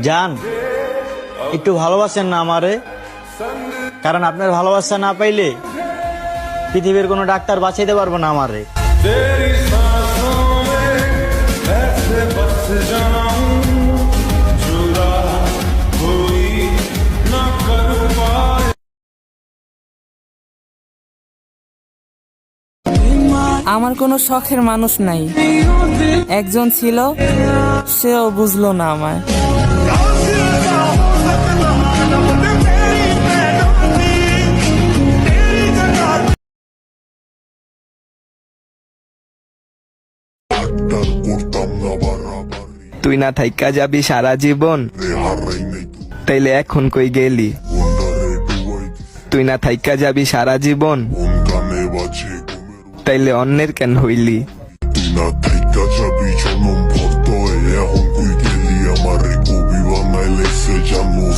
জান, একটু ভালোবাসেন না আমারে? কারণ আপনার ভালোবাসা না পাইলে পৃথিবীর কোনো ডাক্তার বাঁচাইতে পারবো না আমারে। আমার কোনো শখের মানুষ নাই, একজন ছিল, সেও বুঝলো না আমায়। তুই না থাইকা যাবি সারা জীবন, তাইলে এখন কই গেলি? তুই না থাইকা যাবি সারা জীবন, তাইলে অন্যের কেন হইলি?